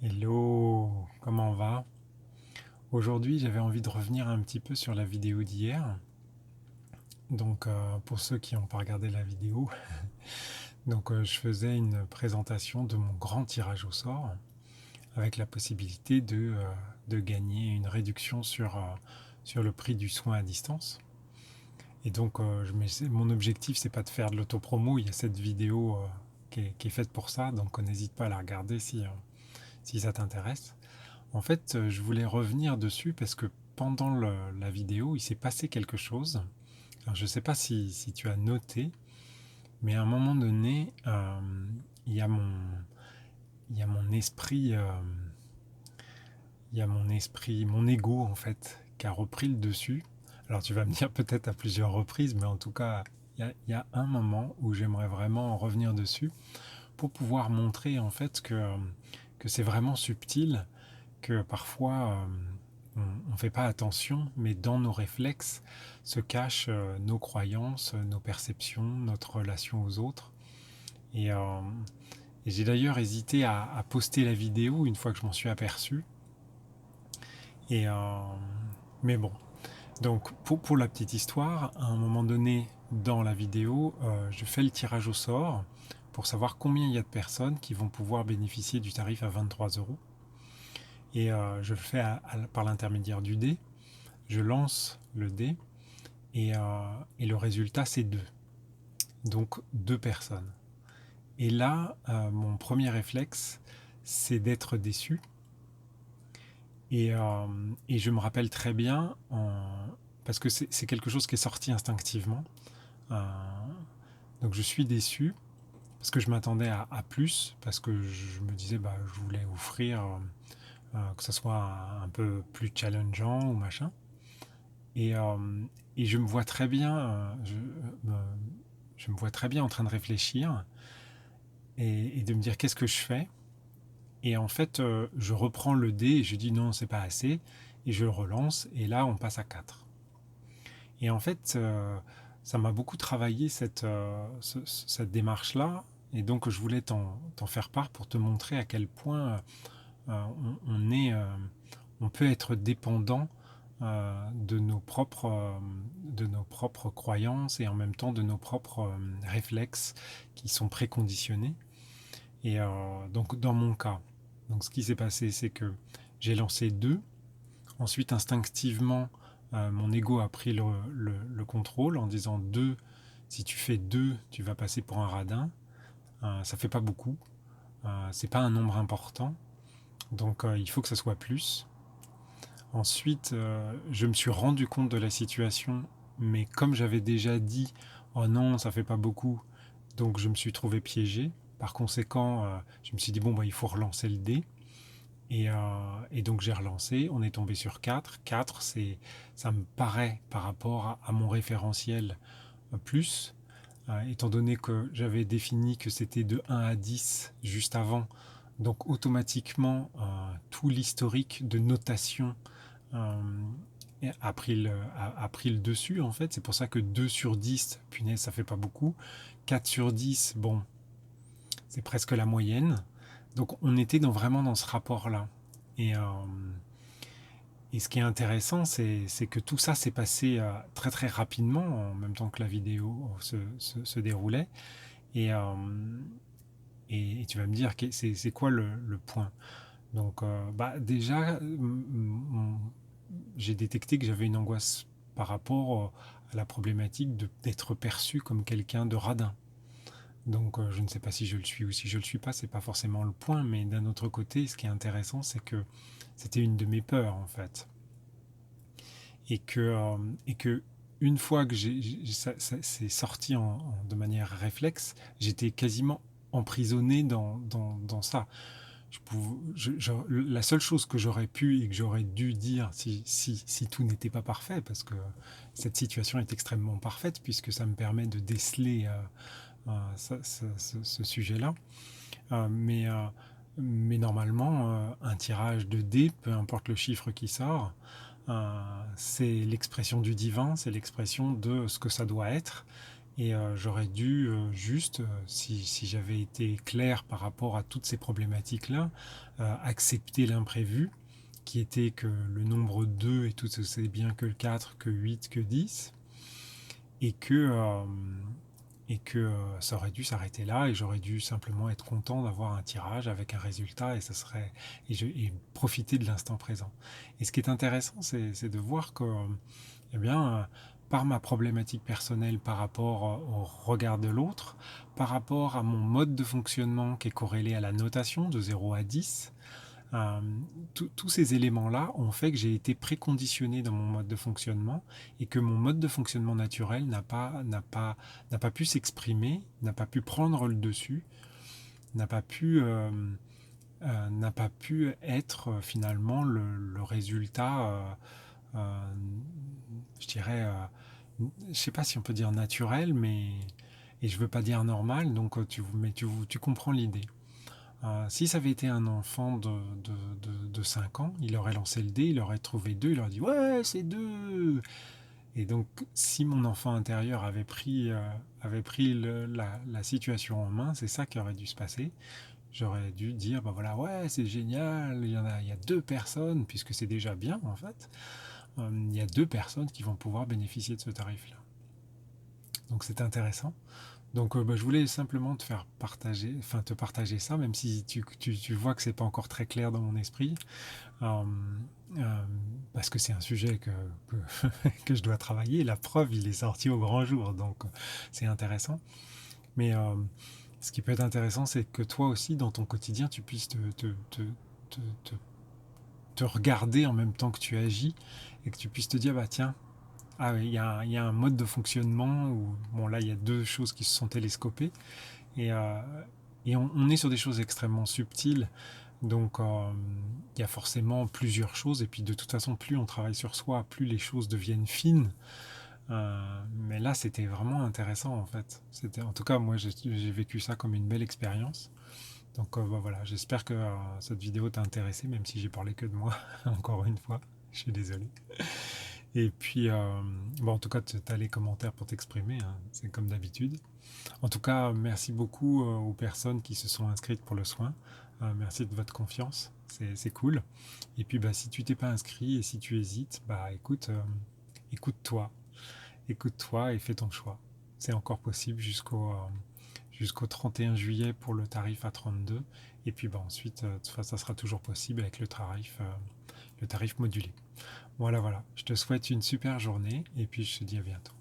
Hello, comment on va? Aujourd'hui, j'avais envie de revenir un petit peu sur la vidéo d'hier. Donc, pour ceux qui n'ont pas regardé la vidéo, je faisais une présentation de mon grand tirage au sort avec la possibilité de gagner une réduction sur le prix du soin à distance. Et donc, mon objectif, c'est pas de faire de l'autopromo. Il y a cette vidéo qui est faite pour ça, donc n'hésite pas à la regarder si ça t'intéresse. En fait, je voulais revenir dessus parce que pendant la vidéo, il s'est passé quelque chose. Alors, je ne sais pas si tu as noté, mais à un moment donné, il y a mon, il y a mon esprit, il y a mon esprit, mon ego en fait, qui a repris le dessus. Alors, tu vas me dire peut-être à plusieurs reprises, mais en tout cas, il y a un moment où j'aimerais vraiment revenir dessus pour pouvoir montrer en fait que c'est vraiment subtil, que parfois on ne fait pas attention, mais dans nos réflexes se cachent nos croyances, nos perceptions, notre relation aux autres. Et, euh, et j'ai d'ailleurs hésité à poster la vidéo une fois que je m'en suis aperçu. Et, mais bon, donc pour la petite histoire, à un moment donné dans la vidéo, je fais le tirage au sort pour savoir combien il y a de personnes qui vont pouvoir bénéficier du tarif à 23 euros. Et je le fais par l'intermédiaire du dé. Je lance le dé et le résultat c'est 2. Donc 2 personnes. Et là, mon premier réflexe, c'est d'être déçu. Et je me rappelle très bien, parce que c'est quelque chose qui est sorti instinctivement. Euh, donc je suis déçu, parce que je m'attendais à plus, parce que je me disais, bah, je voulais offrir que ça soit un peu plus challengeant ou machin. Et, euh, et je me vois très bien, je me vois très bien en train de réfléchir et de me dire qu'est-ce que je fais. Et en fait, je reprends le dé et je dis non, c'est pas assez. Et je le relance et là, on passe à 4. Et en fait, ça m'a beaucoup travaillé cette démarche-là. Et donc, je voulais t'en faire part pour te montrer à quel point on peut être dépendant de nos propres croyances et en même temps de nos propres réflexes qui sont préconditionnés. Et donc dans mon cas, donc ce qui s'est passé, c'est que j'ai lancé 2. Ensuite, instinctivement, mon ego a pris le contrôle en disant 2. Si tu fais 2, tu vas passer pour un radin. Ça fait pas beaucoup. C'est pas un nombre important. Donc il faut que ça soit plus. Ensuite, je me suis rendu compte de la situation, mais comme j'avais déjà dit, oh non, ça fait pas beaucoup, donc je me suis trouvé piégé. Par conséquent, je me suis dit, bon, bah, il faut relancer le dé. Et donc j'ai relancé, on est tombé sur 4. 4, ça me paraît par rapport à mon référentiel plus, étant donné que j'avais défini que c'était de 1 à 10 juste avant. Donc automatiquement, tout l'historique de notation euh, a pris le dessus en fait. C'est pour ça que 2 sur 10, punaise, ça fait pas beaucoup. 4 sur 10, bon, c'est presque la moyenne. Donc on était vraiment dans ce rapport-là. Et, euh, et ce qui est intéressant, c'est que tout ça s'est passé très très rapidement, en même temps que la vidéo se déroulait. Et, euh, et tu vas me dire, c'est quoi le point? Donc bah, déjà, j'ai détecté que j'avais une angoisse par rapport à la problématique d'être perçu comme quelqu'un de radin. Donc je ne sais pas si je le suis ou si je ne le suis pas, c'est pas forcément le point, mais d'un autre côté, ce qui est intéressant, c'est que c'était une de mes peurs en fait. Et que une fois que ça c'est sorti de manière réflexe, j'étais quasiment emprisonné dans ça. La seule chose que j'aurais pu et que j'aurais dû dire si tout n'était pas parfait, parce que cette situation est extrêmement parfaite, puisque ça me permet de déceler ce sujet-là. Euh, mais, euh, mais normalement, un tirage de dés, peu importe le chiffre qui sort, c'est l'expression du divin, c'est l'expression de ce que ça doit être. Et j'aurais dû juste, si j'avais été clair par rapport à toutes ces problématiques-là, accepter l'imprévu, qui était que le nombre 2 est tout aussi bien que le 4, que 8, que 10, et que ça aurait dû s'arrêter là, et j'aurais dû simplement être content d'avoir un tirage avec un résultat, et profiter de l'instant présent. Et ce qui est intéressant, c'est de voir que, eh bien, par ma problématique personnelle, par rapport au regard de l'autre, par rapport à mon mode de fonctionnement qui est corrélé à la notation de 0 à 10, euh, tous ces éléments-là ont fait que j'ai été préconditionné dans mon mode de fonctionnement, et que mon mode de fonctionnement naturel n'a pas pu s'exprimer, n'a pas pu prendre le dessus, n'a pas pu, n'a pas pu être finalement le résultat, je dirais, je ne sais pas si on peut dire naturel, et je ne veux pas dire normal, donc tu comprends l'idée. Si ça avait été un enfant de 5 ans, il aurait lancé le dé, il aurait trouvé 2, il aurait dit ouais, c'est 2. Et donc, si mon enfant intérieur avait pris la situation en main, c'est ça qui aurait dû se passer. J'aurais dû dire bah voilà, ouais, c'est génial, il y a 2 personnes, puisque c'est déjà bien en fait. Il y a 2 personnes qui vont pouvoir bénéficier de ce tarif-là. Donc c'est intéressant. Donc je voulais simplement te partager ça, même si tu vois que c'est pas encore très clair dans mon esprit, euh, euh, parce que c'est un sujet que je dois travailler. La preuve, il est sorti au grand jour, donc c'est intéressant. Mais ce qui peut être intéressant, c'est que toi aussi, dans ton quotidien, tu puisses te, te- te regarder en même temps que tu agis, et que tu puisses te dire, bah tiens, ah oui, il y a un mode de fonctionnement où, bon là, il y a 2 choses qui se sont télescopées, et, euh, et on est sur des choses extrêmement subtiles, donc il y a forcément plusieurs choses, et puis de toute façon, plus on travaille sur soi, plus les choses deviennent fines. Mais là, c'était vraiment intéressant en fait. En tout cas, moi, j'ai vécu ça comme une belle expérience. Donc bah, voilà, j'espère que cette vidéo t'a intéressé, même si j'ai parlé que de moi, encore une fois. Je suis désolé. Et puis, bon, en tout cas, tu as les commentaires pour t'exprimer, hein, c'est comme d'habitude. En tout cas, merci beaucoup aux personnes qui se sont inscrites pour le soin. Merci de votre confiance, c'est cool. Et puis, bah, si tu t'es pas inscrit et si tu hésites, bah écoute, écoute-toi, écoute-toi et fais ton choix. C'est encore possible jusqu'au 31 juillet pour le tarif à 32. Et puis bah, ensuite, ça sera toujours possible avec le tarif modulé. Voilà, voilà. Je te souhaite une super journée et puis je te dis à bientôt.